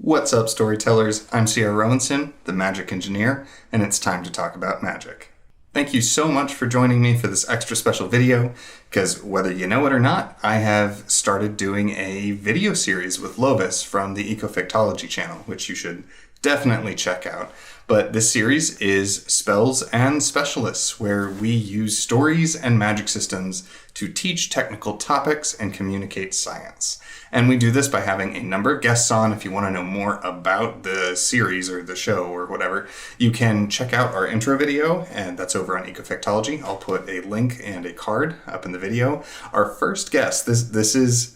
What's up, storytellers? I'm Sierra Rowanson, the Magic Engineer, and it's time to talk about magic. Thank you so much for joining me for this extra special video, because whether you know it or not, I have started doing a video series with Lovis from the Ecofictology channel, which you should definitely check out. But this series is Spells and Specialists, where we use stories and magic systems to teach technical topics and communicate science. And we do this by having a number of guests on. If you want to know more about the series or the show or whatever, you can check out our intro video, and that's over on Ecofictology. I'll put a link and a card up in the video. Our first guest, this is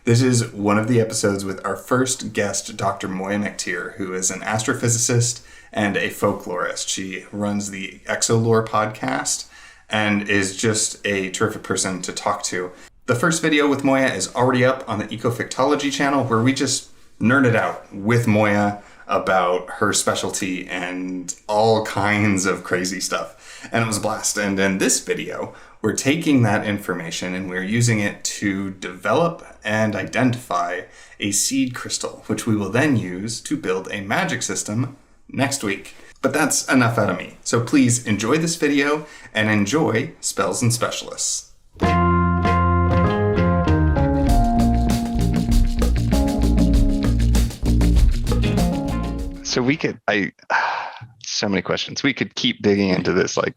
this is one of the episodes with our first guest, Dr. Moiya McTier, who is an astrophysicist and a folklorist. She runs the Exolore podcast and is just a terrific person to talk to. The first video with Moiya is already up on the Ecofictology channel, where we just nerded out with Moiya about her specialty and all kinds of crazy stuff. And it was a blast. And in this video, we're taking that information and we're using it to develop and identify a seed crystal, which we will then use to build a magic system next week. But that's enough out of me. So please enjoy this video and enjoy Spells and Specialists. So so many questions. We could keep digging into this like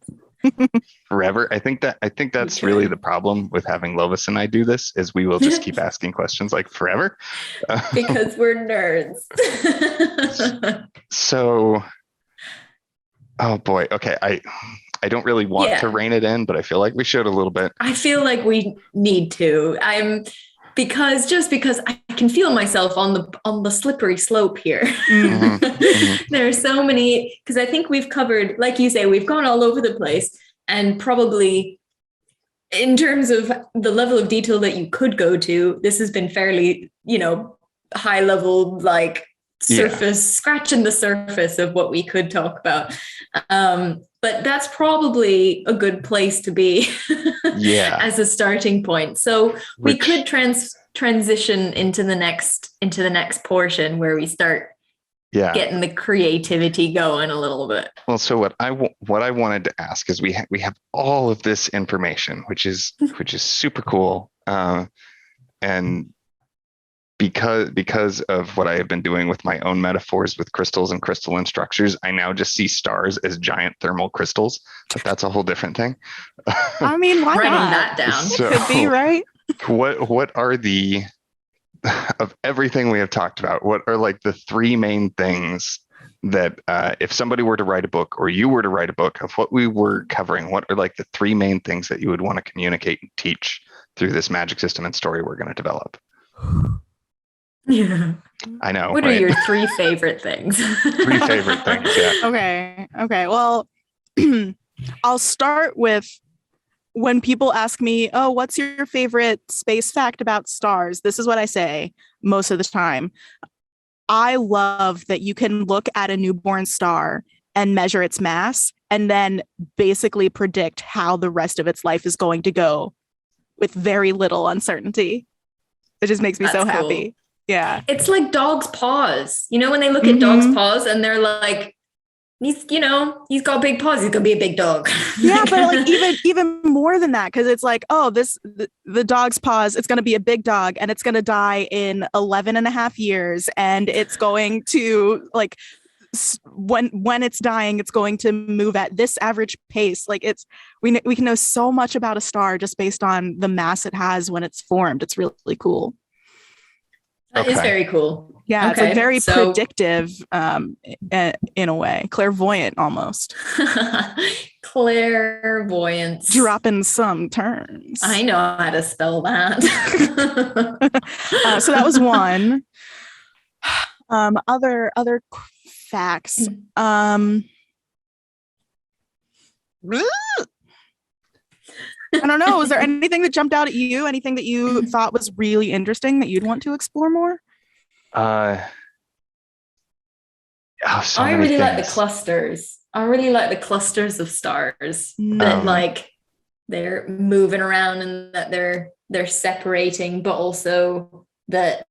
forever. I think that's really the problem with having Lovis and I do this, is we will just keep asking questions like forever. Because we're nerds. So, oh boy. Okay. I don't really want to rein it in, but I feel like we should a little bit. I feel like we need to. Because I can feel myself on the slippery slope here. Mm-hmm. Mm-hmm. There are so many, because I think we've covered, like you say, we've gone all over the place, and probably in terms of the level of detail that you could go to, this has been fairly, high level, like surface, scratching the surface of what we could talk about. But that's probably a good place to be as a starting point. So we could transition into the next portion where we start getting the creativity going a little bit. Well, so what I wanted to ask is we have all of this information, which is super cool, and because of what I have been doing with my own metaphors with crystals and crystalline structures, I now just see stars as giant thermal crystals, but that's a whole different thing. I mean, why writing not? That down. So, could be, right? What are of everything we have talked about, what are like the three main things that if somebody were to write a book, or you were to write a book of what we were covering, what are like the three main things that you would want to communicate and teach through this magic system and story we're going to develop? Yeah. I know. What are your three favorite things? Three favorite things, yeah. Okay. Well, I'll start with, when people ask me, oh, what's your favorite space fact about stars? This is what I say most of the time. I love that you can look at a newborn star and measure its mass and then basically predict how the rest of its life is going to go with very little uncertainty. It just makes me so happy. Yeah. It's like dog's paws. When they look at dog's paws and they're like, he's got big paws, he's gonna be a big dog. Yeah, but like even more than that, because it's like, oh, the dog's paws, it's gonna be a big dog and it's gonna die in 11 and a half years, and it's going to, like, when it's dying, it's going to move at this average pace. Like, we can know so much about a star just based on the mass it has when it's formed. It's really, really cool. That is very cool. Yeah, it's like very predictive, in a way, clairvoyant almost. Clairvoyance. Dropping some terms. I know how to spell that. So that was one. Other facts. I don't know. Was there anything that jumped out at you? Anything that you thought was really interesting that you'd want to explore more? I really like the clusters. I really like the clusters of stars that like they're moving around and that they're separating, but also that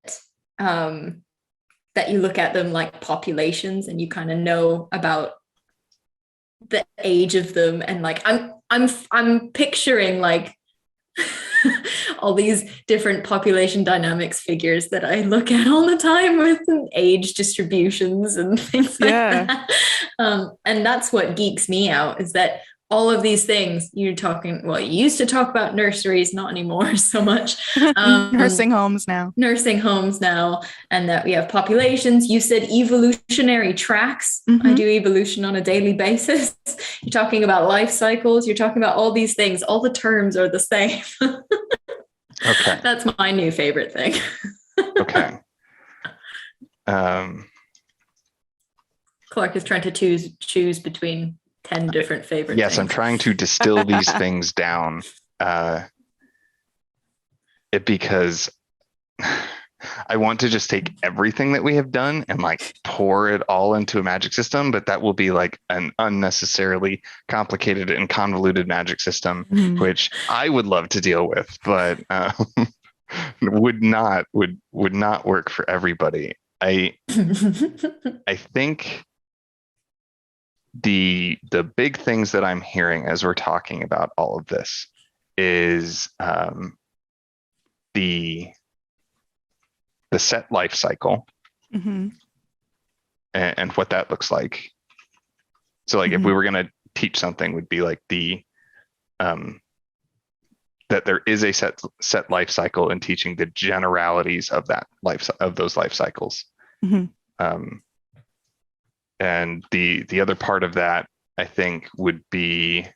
that you look at them like populations and you kind of know about the age of them. And like I'm picturing like all these different population dynamics figures that I look at all the time with age distributions and things like that. And that's what geeks me out, is that all of these things you're talking, well, you used to talk about nurseries, not anymore so much. Nursing homes now. And that we have populations. You said evolutionary tracks. I do evolution on a daily basis. You're talking about life cycles. You're talking about all these things. All the terms are the same. Okay. That's my new favorite thing. Okay. Clark is trying to choose between 10 different favorite yes, things. I'm trying to distill these things down because I want to just take everything that we have done and like pour it all into a magic system, but that will be like an unnecessarily complicated and convoluted magic system, which I would love to deal with, but would not work for everybody. I think the big things that I'm hearing as we're talking about all of this is the set life cycle and what that looks like. So like if we were going to teach something, would be like the that there is a set life cycle, and teaching the generalities of those life cycles. And the other part of that, I think, would be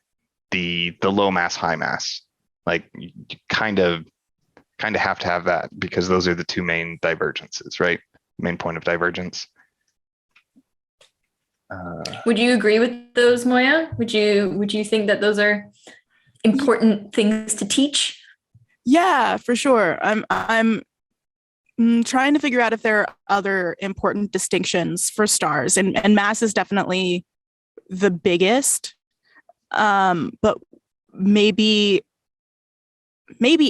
the low mass, high mass. Like you kind of have to have that, because those are the two main divergences, right? Main point of divergence. Would you agree with those, Moiya? Would you think that those are important things to teach? Yeah, for sure. I'm trying to figure out if there are other important distinctions for stars, and mass is definitely the biggest. But maybe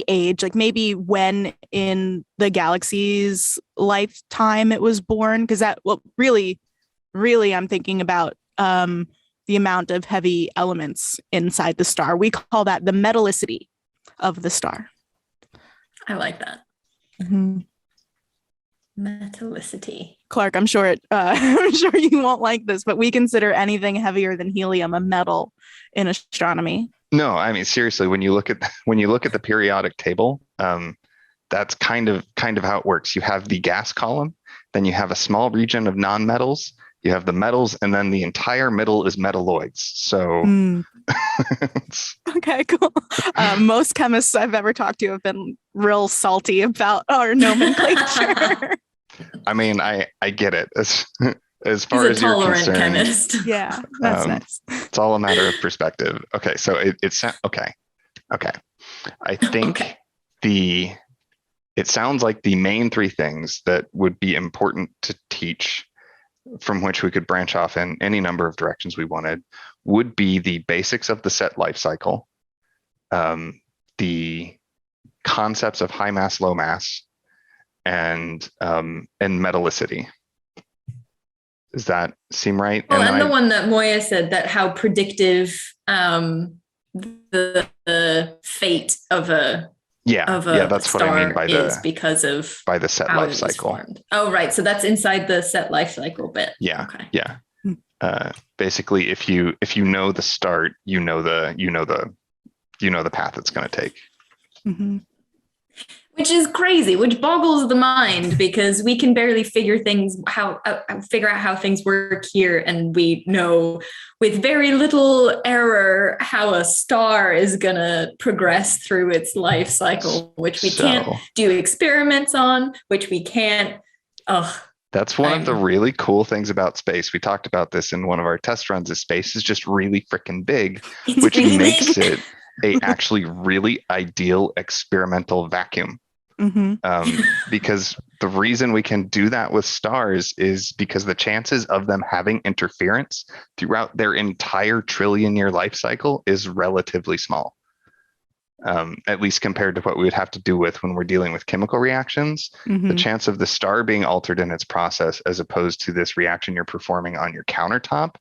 age, like maybe when in the galaxy's lifetime it was born, because that, well, really I'm thinking about the amount of heavy elements inside the star. We call that the metallicity of the star. I like that. Metallicity. Clark, I'm sure you won't like this, but we consider anything heavier than helium a metal in astronomy. No, I mean, seriously, when you look at the periodic table, that's kind of how it works. You have the gas column, then you have a small region of non-metals, you have the metals, and then the entire middle is metalloids. So okay, cool. Most chemists I've ever talked to have been real salty about our nomenclature. I mean, I get it. As far as you're concerned, chemist. Yeah, that's nice. It's all a matter of perspective. Okay, so it's okay. I think it sounds like the main three things that would be important to teach, from which we could branch off in any number of directions we wanted, would be the basics of the set life cycle, the concepts of high mass, low mass, and metallicity. Does that seem right? Well, and the one that Moiya said, that how predictive the fate of a that's what I mean by because of the set life cycle. Oh, right. So that's inside the set life cycle bit. Yeah. Okay. Yeah. Basically, if you know the start, you know the path it's going to take. Which is crazy, which boggles the mind, because we can barely figure out how things work here, and we know with very little error how a star is going to progress through its life cycle, which we can't do experiments on, which we can't. That's one of the really cool things about space. We talked about this in one of our test runs. Is space is just really freaking big, which makes it a actually really ideal experimental vacuum. Because the reason we can do that with stars is because the chances of them having interference throughout their entire trillion-year life cycle is relatively small. at least compared to what we would have to do with when we're dealing with chemical reactions. The chance of the star being altered in its process, as opposed to this reaction you're performing on your countertop,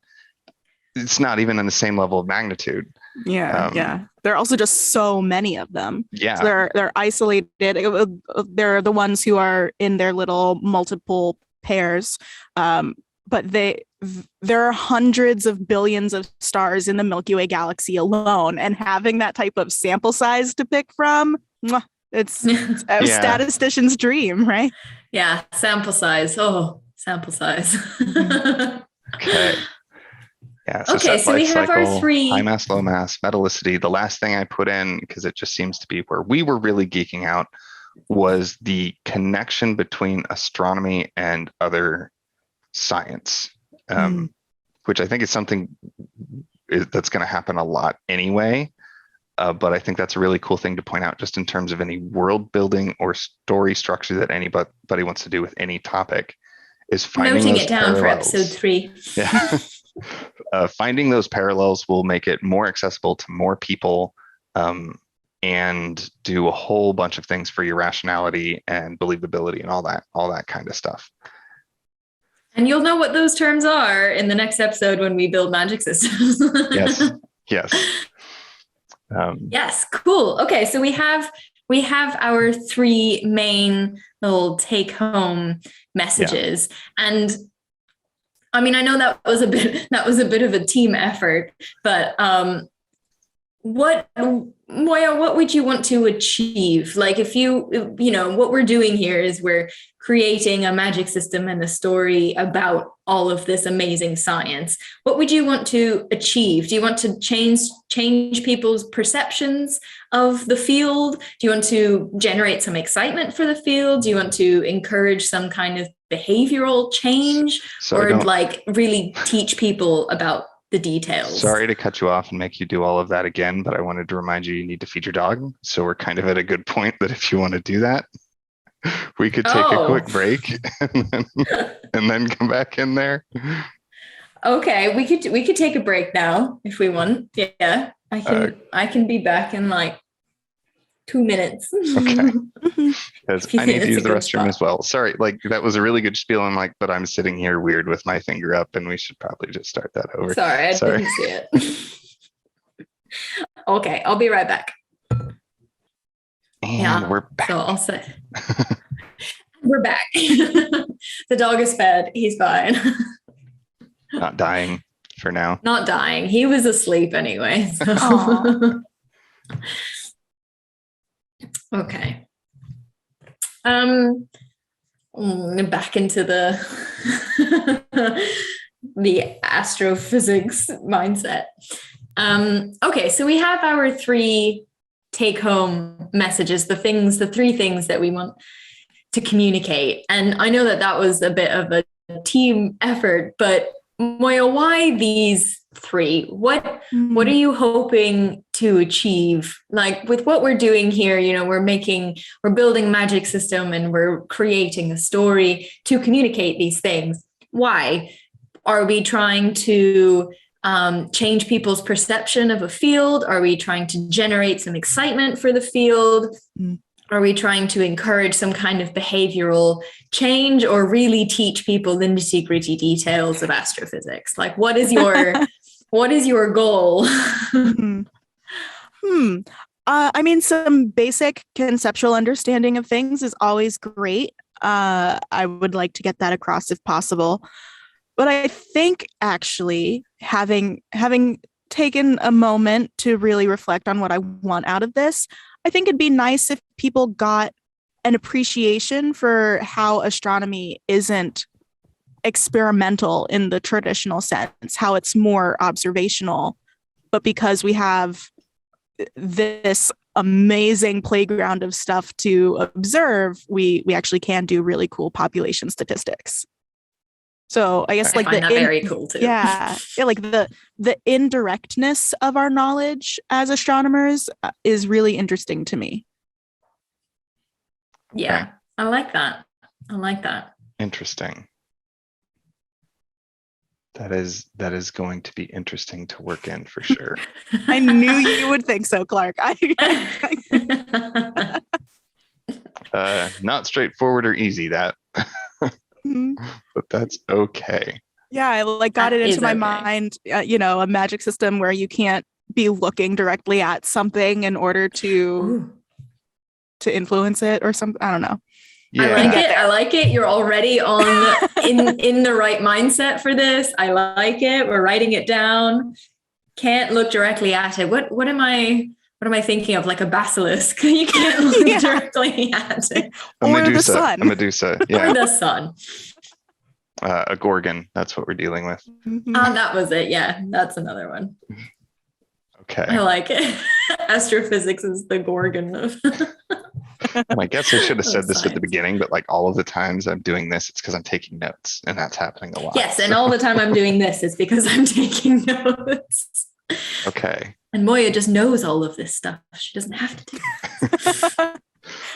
it's not even in the same level of magnitude. Yeah. There are also just so many of them. Yeah. So they're isolated. They're the ones who are in their little multiple pairs. But there are hundreds of billions of stars in the Milky Way galaxy alone, and having that type of sample size to pick from, it's a statistician's dream, right? Yeah, sample size. Oh, sample size. Okay. Yeah. So okay, so we have our 3 high mass, low mass, metallicity. The last thing I put in, because it just seems to be where we were really geeking out, was the connection between astronomy and other science, which I think is something that's going to happen a lot anyway. But I think that's a really cool thing to point out, just in terms of any world building or story structure that anybody wants to do with any topic, is finding noting those it down parallels. for episode 3. Yeah. Finding those parallels will make it more accessible to more people, and do a whole bunch of things for your rationality and believability and all that kind of stuff. And you'll know what those terms are in the next episode when we build magic systems. Yes. Yes, cool. Okay, so we have our 3 main little take-home messages, and I mean, I know that was a bit of a team effort, but Moiya, what would you want to achieve? Like, if what we're doing here is we're creating a magic system and a story about all of this amazing science. What would you want to achieve? Do you want to change people's perceptions of the field? Do you want to generate some excitement for the field? Do you want to encourage some kind of behavioral change, or like really teach people about the details? Sorry to cut you off and make you do all of that again, but I wanted to remind you need to feed your dog. So we're kind of at a good point that if you want to do that, we could take a quick break and then come back in there. Okay, we could take a break now if we want. Yeah, I can be back in like 2 minutes. Okay. Because I need to use the restroom as well. Sorry, like that was a really good spiel. I'm like, but I'm sitting here weird with my finger up, and we should probably just start that over. Sorry, I didn't see it. Okay, I'll be right back. And we're back. So I'll say we're back. The dog is fed. He's fine. Not dying for now. Not dying. He was asleep anyway. So. Okay. Back into the astrophysics mindset. Okay, so we have our 3 take-home messages, the 3 things that we want to communicate. And I know that was a bit of a team effort, but Moiya, why these 3? What are you hoping to achieve? Like, with what we're doing here, we're building a magic system and we're creating a story to communicate these things. Why? Are we trying to change people's perception of a field? Are we trying to generate some excitement for the field? Are we trying to encourage some kind of behavioral change, or really teach people the nitty-gritty details of astrophysics? Like, what is your goal? I mean, some basic conceptual understanding of things is always great. I would like to get that across if possible. But I think actually having taken a moment to really reflect on what I want out of this, I think it'd be nice if people got an appreciation for how astronomy isn't experimental in the traditional sense, how it's more observational. But because we have this amazing playground of stuff to observe, we actually can do really cool population statistics. So I guess I find that very cool too. Yeah, like the indirectness of our knowledge as astronomers is really interesting to me. Yeah, okay. I like that. Interesting. That is going to be interesting to work in for sure. I knew you would think so, Clark. Not straightforward or easy, that, Mhm. but that's okay. Yeah, I like got That it into is my okay. mind, a magic system where you can't be looking directly at something in order to influence it or something. I don't know. Yeah. I like it. You're already in the right mindset for this. I like it. We're writing it down. Can't look directly at it. What am I thinking of? Like a basilisk. You can't look directly at it. Or the sun. A Medusa. Yeah. Or the sun. A Gorgon. That's what we're dealing with. Mhm. That was it. Yeah, that's another one. Okay. I like it. Astrophysics is the Gorgon of. I guess I should have said this at the science. beginning, but like all of the times I'm doing this, it's because I'm taking notes, and that's happening a lot. Yes, and all the time I'm doing this is because I'm taking notes. Okay. And Moiya just knows all of this stuff. She doesn't have to do it.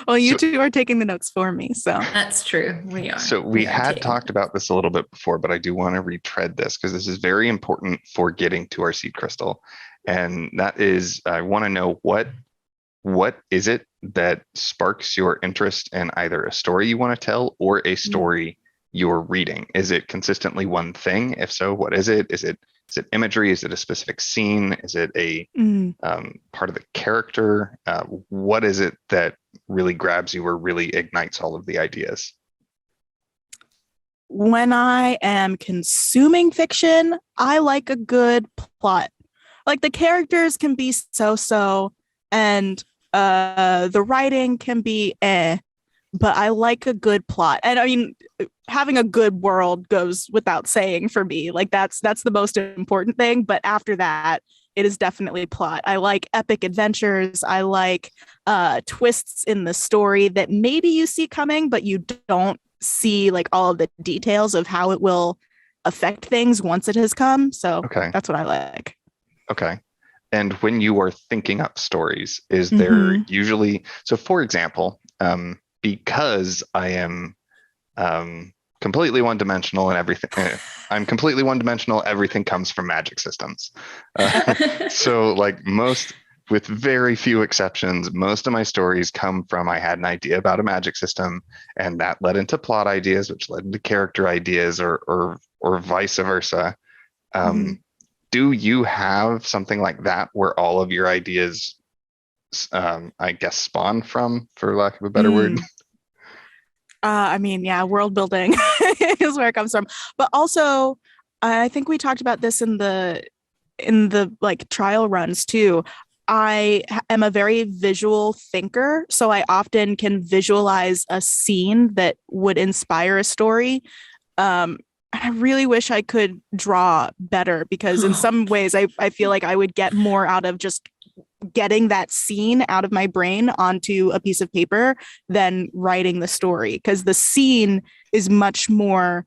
Well, you two are taking the notes for me, so That's true. We are. So we are had taking talked about this a little bit before, but I do want to retread this because this is very important for getting to our seed crystal. And that is, I want to know what is it that sparks your interest in either a story you want to tell or a story you're reading? Is it consistently one thing? If so, what is it? Is it imagery? Is it a specific scene? Is it a part of the character? What is it that really grabs you or really ignites all of the ideas? when I am consuming fiction, I like a good plot. Like the characters can be so, and the writing can be but I like a good plot. And I mean, having a good world goes without saying for me. Like that's the most important thing. But after that, it is definitely plot. I like epic adventures. I like twists in the story that maybe you see coming, but you don't see like all of the details of how it will affect things once it has come. So that's what I like. Okay. And when you are thinking up stories, is there usually, so for example, because I am completely one-dimensional and everything, I'm completely one-dimensional, everything comes from magic systems. So like with very few exceptions, most of my stories come from I had an idea about a magic system and that led into plot ideas, which led into character ideas or vice versa. Do you have something like that where all of your ideas, I guess, spawn from, for lack of a better word? I mean, yeah, world building is where it comes from. But also, I think we talked about this in the like trial runs too. I am a very visual thinker, so I often can visualize a scene that would inspire a story. I really wish I could draw better because in some ways I feel like I would get more out of just getting that scene out of my brain onto a piece of paper than writing the story, because the scene is much more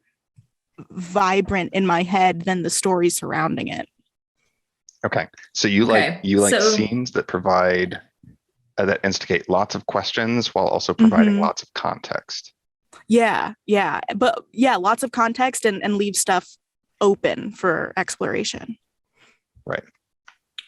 vibrant in my head than the story surrounding it. Okay. So you like scenes that provide that instigate lots of questions while also providing lots of context. Yeah. But yeah, lots of context and leave stuff open for exploration. Right.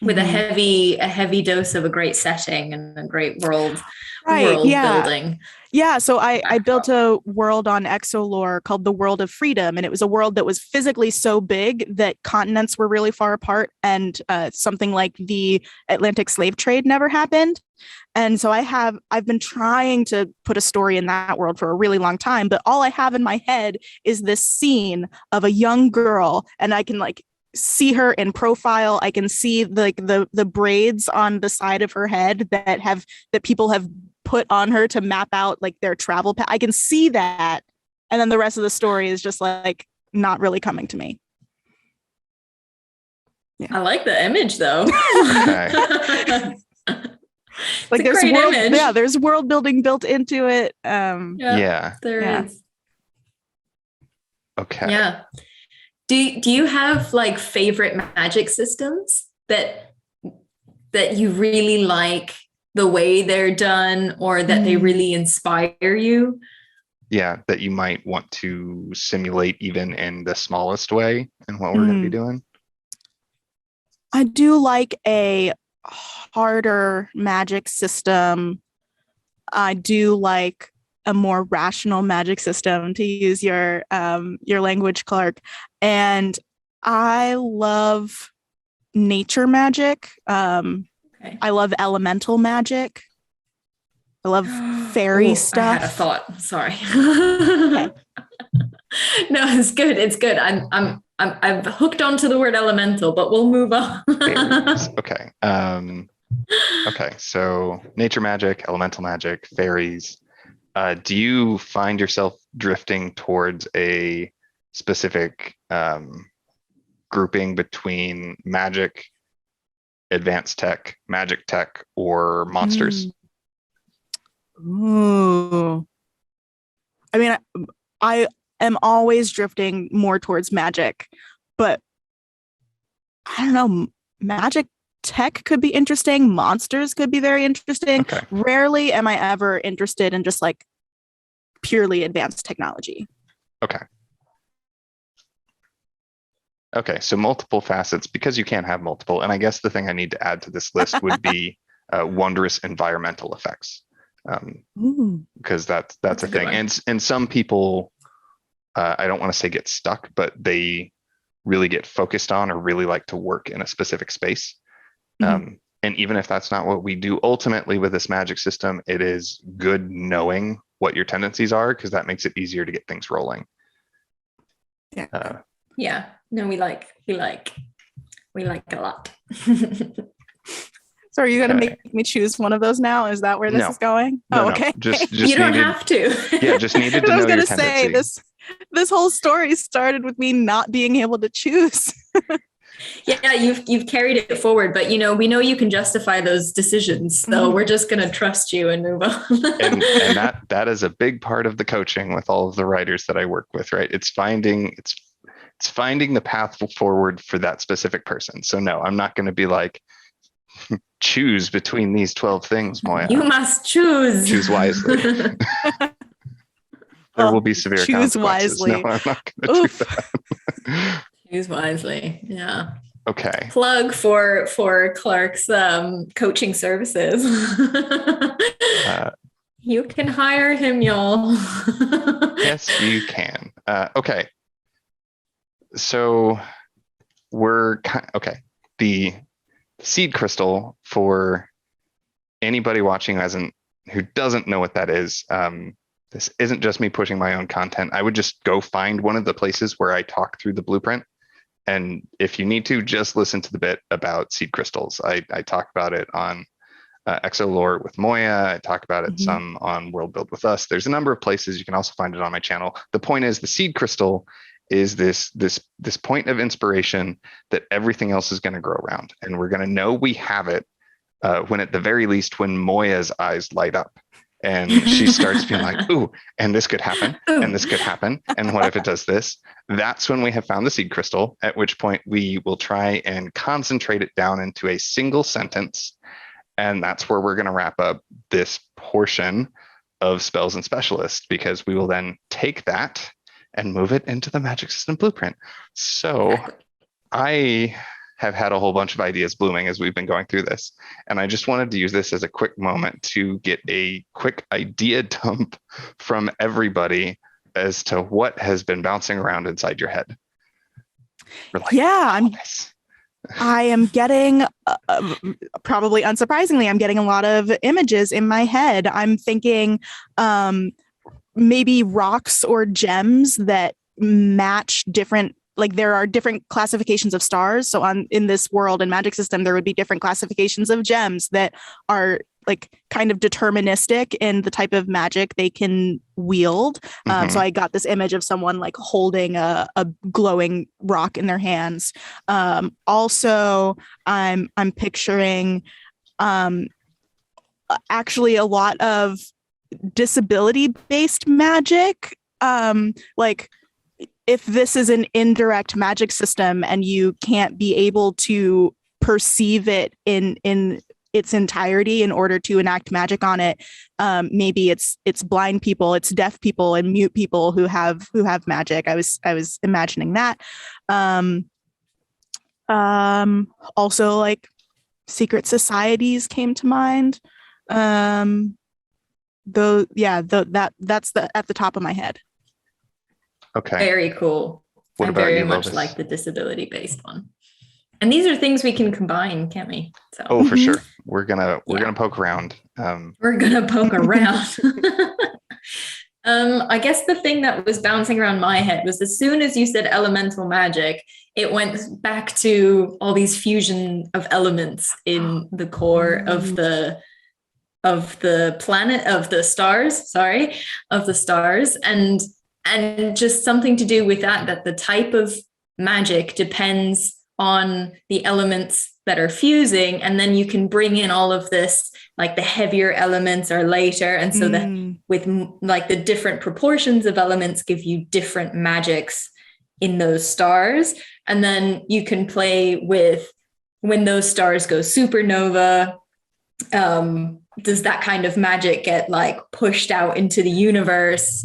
With a heavy dose of a great setting and a great world building. Yeah, so I built a world on Exolore called the World of Freedom, and it was a world that was physically so big that continents were really far apart, and something like the Atlantic slave trade never happened. And so I've been trying to put a story in that world for a really long time, but all I have in my head is this scene of a young girl, and I can like see her in profile. I can see the braids on the side of her head that people have put on her to map out like their travel path. I can see that, and then the rest of the story is just like not really coming to me. Yeah. I like the image though. Like there's world building built into it. There is. Okay. Yeah. Do you have like favorite magic systems that you really like the way they're done or that they really inspire you? Yeah, that you might want to simulate even in the smallest way. and what we're going to be doing? I do like a harder magic system. I do like a more rational magic system, to use your language, Clark. And I love nature magic. Okay. I love elemental magic. I love fairy stuff. I had a thought. Sorry. Okay. No, it's good. It's good. I've hooked onto the word elemental, but we'll move on. Fairies. Okay. Okay. So nature magic, elemental magic, fairies. Do you find yourself drifting towards a specific grouping between magic, advanced tech, magic tech, or monsters? Ooh. I mean, I am always drifting more towards magic, but I don't know. Magic tech could be interesting. Monsters could be very interesting. Okay. Rarely am I ever interested in just like purely advanced technology. Okay. Okay, so multiple facets, because you can't have multiple. And I guess the thing I need to add to this list would be wondrous environmental effects. Because that's a thing. And some people, I don't want to say get stuck, but they really get focused on or really like to work in a specific space. And even if that's not what we do, ultimately with this magic system, it is good knowing what your tendencies are, because that makes it easier to get things rolling. Yeah. Yeah. No, we like a lot. So are you going to make me choose one of those now? Is that where this is going? No, okay. Just you don't have to. Yeah, just needed to know your tendency. I was going to say this whole story started with me not being able to choose. Yeah, you've carried it forward, but we know you can justify those decisions, so we're just going to trust you and move on. and that is a big part of the coaching with all of the writers that I work with, right? It's finding the path forward for that specific person. So no, I'm not going to be like, choose between these 12 things, Moiya. You must choose wisely. There will be severe consequences. Wisely. No, I'm not going to do that. Choose wisely. Yeah. Okay. Plug for Clark's coaching services. You can hire him, y'all. Yes, you can. Okay. So the seed crystal, for anybody watching who doesn't know what that is, this isn't just me pushing my own content. I would just go find one of the places where I talk through the blueprint. And if you need to, just listen to the bit about seed crystals. I talk about it on Exolore with Moiya. I talk about it some on World Build with Us. There's a number of places. You can also find it on my channel. The point is, the seed crystal is this point of inspiration that everything else is going to grow around. And we're going to know we have it when, at the very least, when Moiya's eyes light up and she starts being like, ooh, and this could happen, and this could happen, and what if it does this? That's when we have found the seed crystal, at which point we will try and concentrate it down into a single sentence. And that's where we're going to wrap up this portion of Spells and Specialists, because we will then take that and move it into the Magic System Blueprint. So I have had a whole bunch of ideas blooming as we've been going through this. And I just wanted to use this as a quick moment to get a quick idea dump from everybody as to what has been bouncing around inside your head. I am getting, probably unsurprisingly, I'm getting a lot of images in my head. I'm thinking maybe rocks or gems that match different, like there are different classifications of stars. So in this world and Magic System, there would be different classifications of gems that are like kind of deterministic in the type of magic they can wield. So I got this image of someone like holding a glowing rock in their hands. Also, I'm picturing actually a lot of disability-based magic. Like if this is an indirect magic system and you can't be able to perceive it in its entirety in order to enact magic on it. Maybe it's blind people, it's deaf people and mute people who have magic. I was imagining that. Also, like, secret societies came to mind. Though, yeah, that's at the top of my head. Okay. Very cool. What I about very you, much Lovis? like the disability-based one. And these are things we can combine, can't we? So Oh, for sure. We're gonna poke around. we're gonna poke around. I guess the thing that was bouncing around my head was, as soon as you said elemental magic, it went back to all these fusion of elements in the core of the planet, of the stars, and just something to do with that the type of magic depends on the elements that are fusing, and then you can bring in all of this, like the heavier elements are later, and so that with like the different proportions of elements give you different magics in those stars. And then you can play with, when those stars go supernova, does that kind of magic get like pushed out into the universe,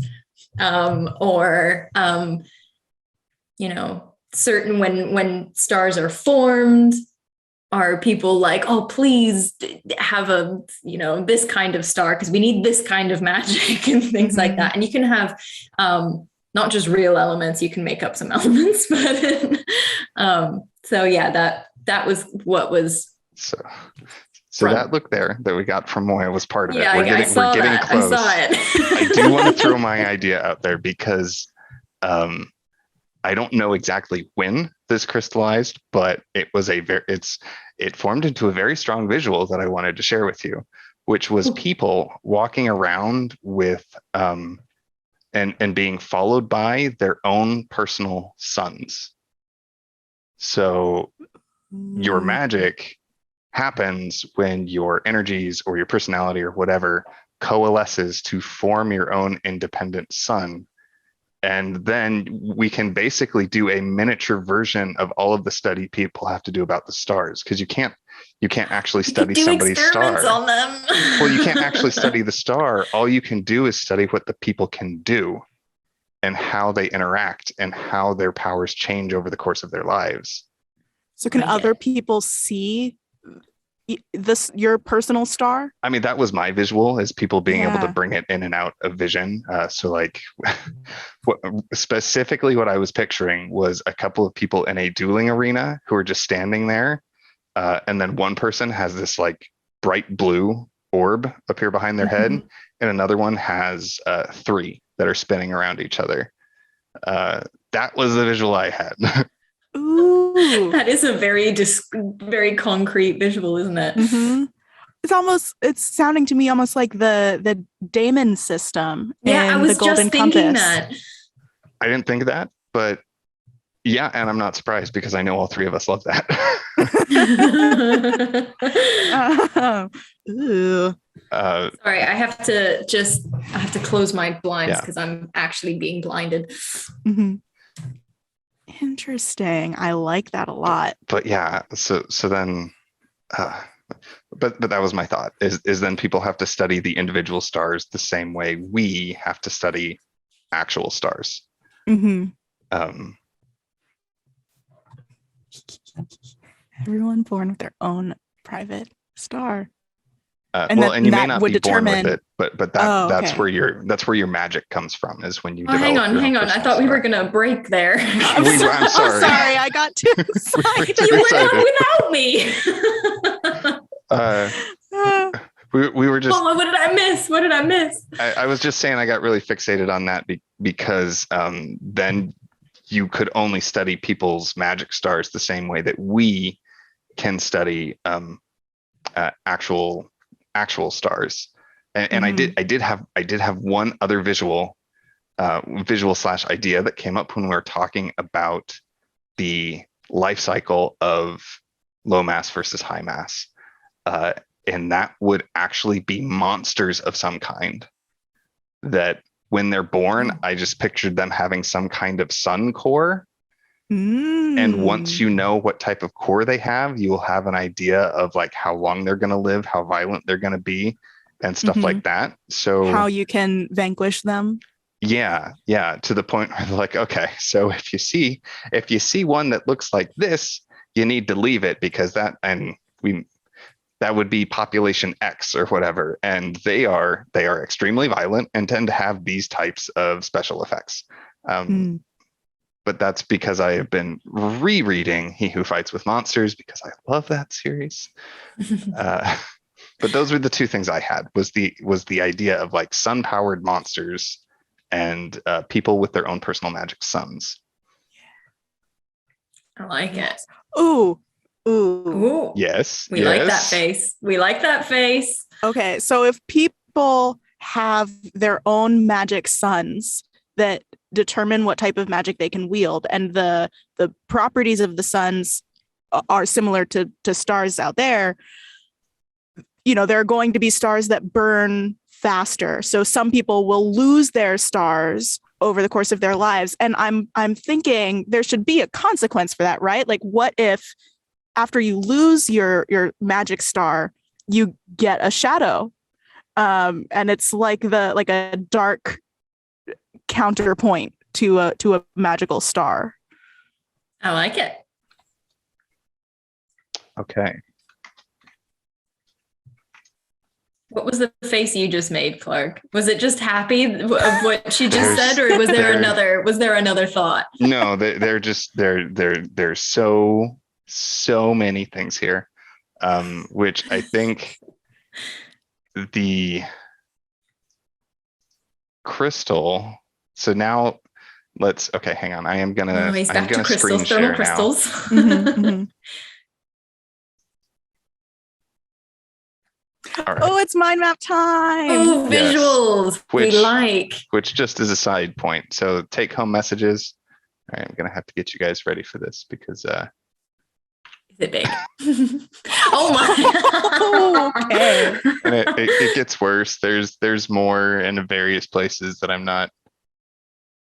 or certain, when stars are formed, are people like, oh, please have this kind of star because we need this kind of magic and things like that. And you can have not just real elements, you can make up some elements, but so yeah, that was what was. So that look there that we got from Moiya was part of it. Yeah, We're getting close. I saw it. I do want to throw my idea out there because I don't know exactly when this crystallized, but it formed into a very strong visual that I wanted to share with you, which was people walking around with and being followed by their own personal suns. So your magic happens when your energies or your personality or whatever coalesces to form your own independent sun. And then we can basically do a miniature version of all of the study people have to do about the stars, because you can't actually study somebody's star on them. Well, you can't actually study the star. All you can do is study what the people can do and how they interact and how their powers change over the course of their lives. So can other people see your personal star? I mean, that was my visual, is people being able to bring it in and out of vision. So like specifically what I was picturing was a couple of people in a dueling arena who are just standing there. And then one person has this like bright blue orb appear behind their head. And another one has 3 that are spinning around each other. That was the visual I had. Ooh. That is a very concrete visual, isn't it? Mm-hmm. It's sounding to me almost like the Damon system. Yeah, I was the Golden just thinking Compass. that. I didn't think that, but yeah, and I'm not surprised because I know all 3 of us love that. Ooh. Sorry, I have to close my blinds because I'm actually being blinded. Mm-hmm. Interesting. I like that a lot. But yeah, so then, but that was my thought. Is then people have to study the individual stars the same way we have to study actual stars. Mm-hmm. Everyone born with their own private star. And you may not be born with it, but that's where your magic comes from, is when you develop. Hang on. I thought we were gonna break there. I'm sorry. I'm sorry. I got too excited. You went on without me. We were just. Oh, what did I miss? I was just saying I got really fixated on that because then you could only study people's magic stars the same way that we can study actual stars. And I did have one other visual / idea that came up when we were talking about the life cycle of low mass versus high mass. And that would actually be monsters of some kind that when they're born, I just pictured them having some kind of sun core. And once you know what type of core they have, you will have an idea of like how long they're going to live, how violent they're going to be, and stuff like that. So how you can vanquish them. Yeah, to the point where they're like, okay, so if you see one that looks like this, you need to leave it because that would be population X or whatever, and they are extremely violent and tend to have these types of special effects. But that's because I have been rereading He Who Fights with Monsters because I love that series. But those were the two things I had was the idea of like sun-powered monsters and people with their own personal magic suns. I like it. Ooh. Yes. We like that face. We like that face. Okay, so if people have their own magic suns that determine what type of magic they can wield, and the properties of the suns are similar to stars out there, there are going to be stars that burn faster. So some people will lose their stars over the course of their lives. And I'm thinking there should be a consequence for that, right? Like, what if after you lose your magic star, you get a shadow? And it's like a dark counterpoint to a magical star. I like it. Okay. What was the face you just made, Clark? Was it just happy of what she just said, or was there another thought? No, there's so many things here, which I think the crystal. So now okay, hang on. I'm gonna crystals, screen share crystals. Now. All right. Oh, it's mind map time. Oh, visuals. Yes. Which just is a side point. So take home messages. All right, I'm gonna have to get you guys ready for this because is it big? Oh my. Okay. And it gets worse. There's more in various places that I'm not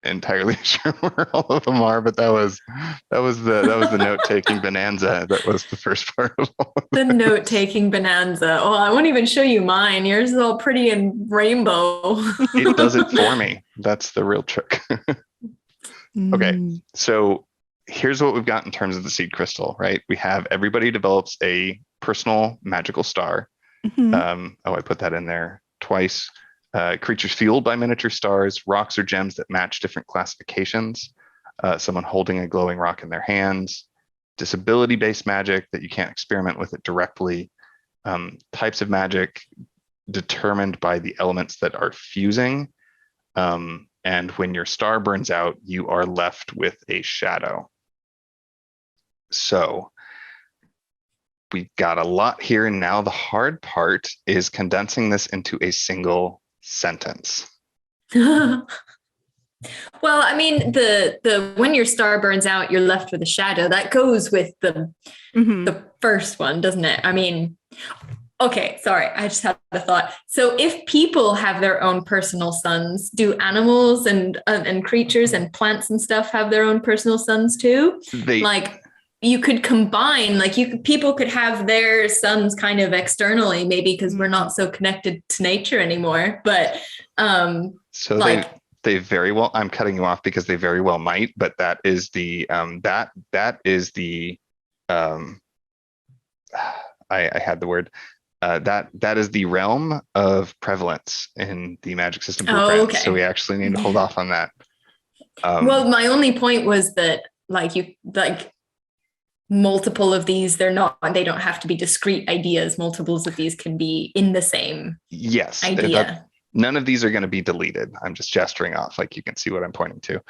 entirely sure where all of them are, but that was the note-taking bonanza. That was the first part of all of the note-taking bonanza. Oh, I won't even show you mine. Yours is all pretty and rainbow. It does it for me. That's the real trick. Okay, so here's what we've got in terms of the seed crystal, right? We have everybody develops a personal magical star. I put that in there twice. Creatures fueled by miniature stars, rocks or gems that match different classifications, someone holding a glowing rock in their hands, disability-based magic that you can't experiment with it directly, types of magic determined by the elements that are fusing, and when your star burns out, you are left with a shadow. So we've got a lot here, and now the hard part is condensing this into a single sentence. Well, I mean, the when your star burns out, you're left with a shadow. That goes with the first one, doesn't it? I mean, okay, sorry, I just had a thought. So if people have their own personal suns, do animals and creatures and plants and stuff have their own personal suns too? You could combine, people could have their suns kind of externally, maybe because we're not so connected to nature anymore. But they very well. I'm cutting you off because they very well might. But that is the that is the I had the word. That is the realm of prevalence in the magic system blueprint. Oh, okay. So we actually need to hold off on that. Well, my only point was that multiple of these, they don't have to be discrete ideas. Multiples of these can be in the same idea. None of these are going to be deleted. I'm just gesturing off, like you can see what I'm pointing to.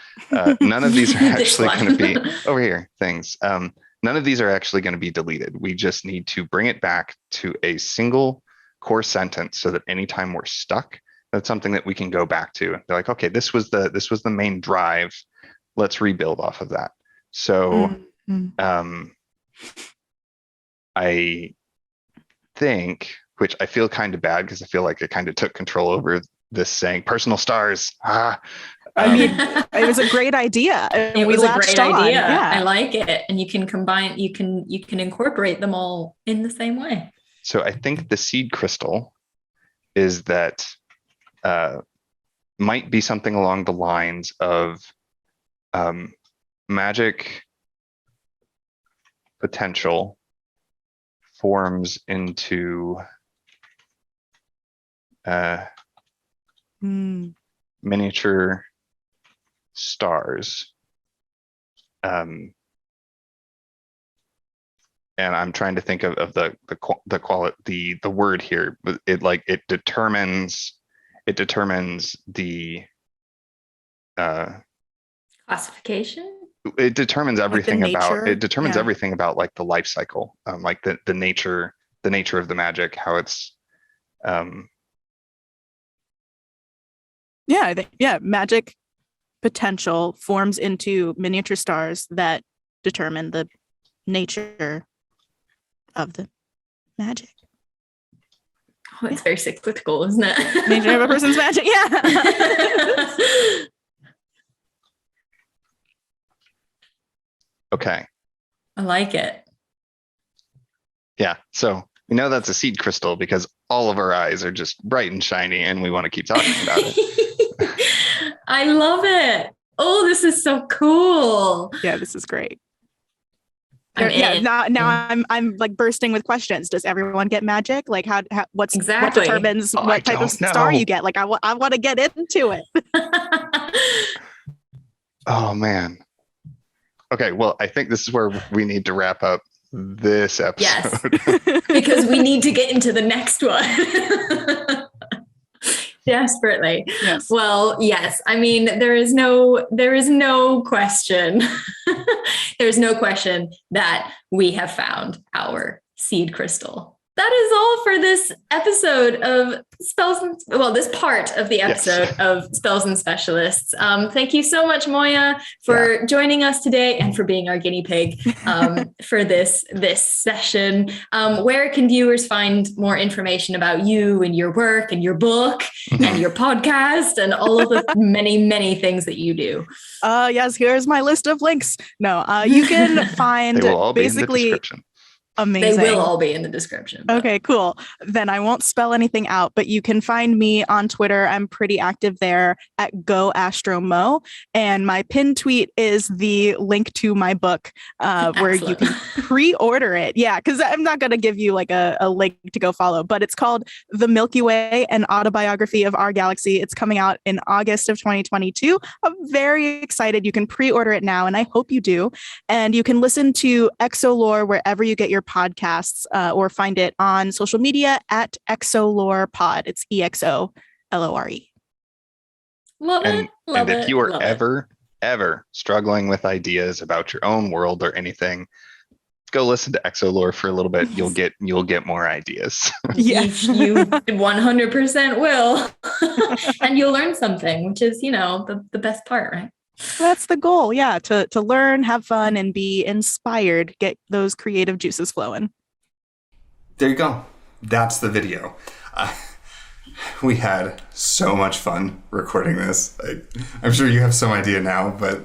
None of these are actually going to be over here things. None of these are actually going to be deleted. We just need to bring it back to a single core sentence so that anytime we're stuck, that's something that we can go back to. They're like, okay, this was the main drive. Let's rebuild off of that. So I think, which I feel kind of bad because I feel like I kind of took control over this saying personal stars. I mean, it was a great idea. It We was a latched great on. idea. Yeah. I like it. And you can combine, you can incorporate them all in the same way. So I think the seed crystal is that might be something along the lines of magic potential forms into miniature stars. And I'm trying to think of the quality, the word here. It determines the Classification. it determines everything nature? everything about like the life cycle, like the nature of the magic, how it's magic potential forms into miniature stars that determine the nature of the magic. Oh, it's very cyclical, isn't it? Nature of a person's magic. Yeah. okay. I like it. Yeah. So we know that's a seed crystal because all of our eyes are just bright and shiny and we want to keep talking about it. I love it. Oh, this is so cool. Yeah, this is great. I'm I'm like bursting with questions. Does everyone get magic? Like what Exactly. determines what type of star you get? Like I want to get into it. Oh man. Okay, well, I think this is where we need to wrap up this episode. Yes, because we need to get into the next one. Desperately. Yes. Well, yes. I mean, there is no question. There's no question that we have found our seed crystal. That is all for this episode of this part of the episode of Spells and Specialists. Thank you so much, Moiya, for joining us today and for being our guinea pig for this session. Where can viewers find more information about you and your work and your book and your podcast and all of the many, many things that you do? Yes, here's my list of links. No, you can find They will all basically be in the description. Amazing. They will all be in the description. But. Okay, cool. Then I won't spell anything out, but you can find me on Twitter. I'm pretty active there at GoAstroMo. And my pinned tweet is the link to my book where you can pre-order it. Yeah, because I'm not going to give you like a link to go follow, but it's called The Milky Way, an Autobiography of Our Galaxy. It's coming out in August of 2022. I'm very excited. You can pre-order it now, and I hope you do. And you can listen to Exolore wherever you get your podcasts or find it on social media at Exolore Pod. It's EXOLORE. Love it. And if you are ever struggling with ideas about your own world or anything, go listen to Exolore for a little bit. You'll get more ideas. Yes, you 100% will. And you'll learn something, which is, the best part, right? That's the goal. Yeah. To learn, have fun, and be inspired, get those creative juices flowing. There you go. That's the video. We had so much fun recording this. I'm sure you have some idea now, but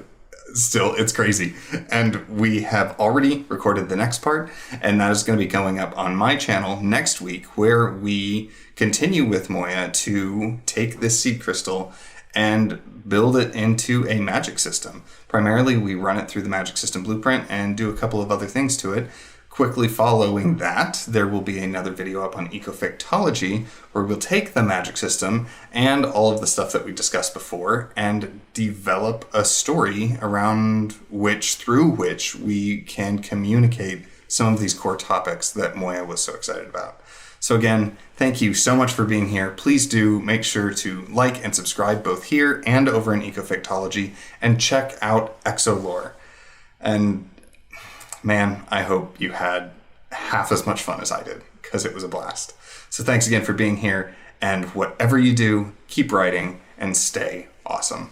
still, it's crazy. And we have already recorded the next part, and that is going to be going up on my channel next week, where we continue with Moiya to take this seed crystal and build it into a magic system. Primarily, we run it through the magic system blueprint and do a couple of other things to it. Quickly following that, there will be another video up on ecofactology, where we'll take the magic system and all of the stuff that we discussed before and develop a story through which we can communicate some of these core topics that Moiya was so excited about. So again, thank you so much for being here. Please do make sure to like and subscribe both here and over in Ecofactology, and check out Exolore. And man, I hope you had half as much fun as I did, because it was a blast. So thanks again for being here, and whatever you do, keep writing and stay awesome.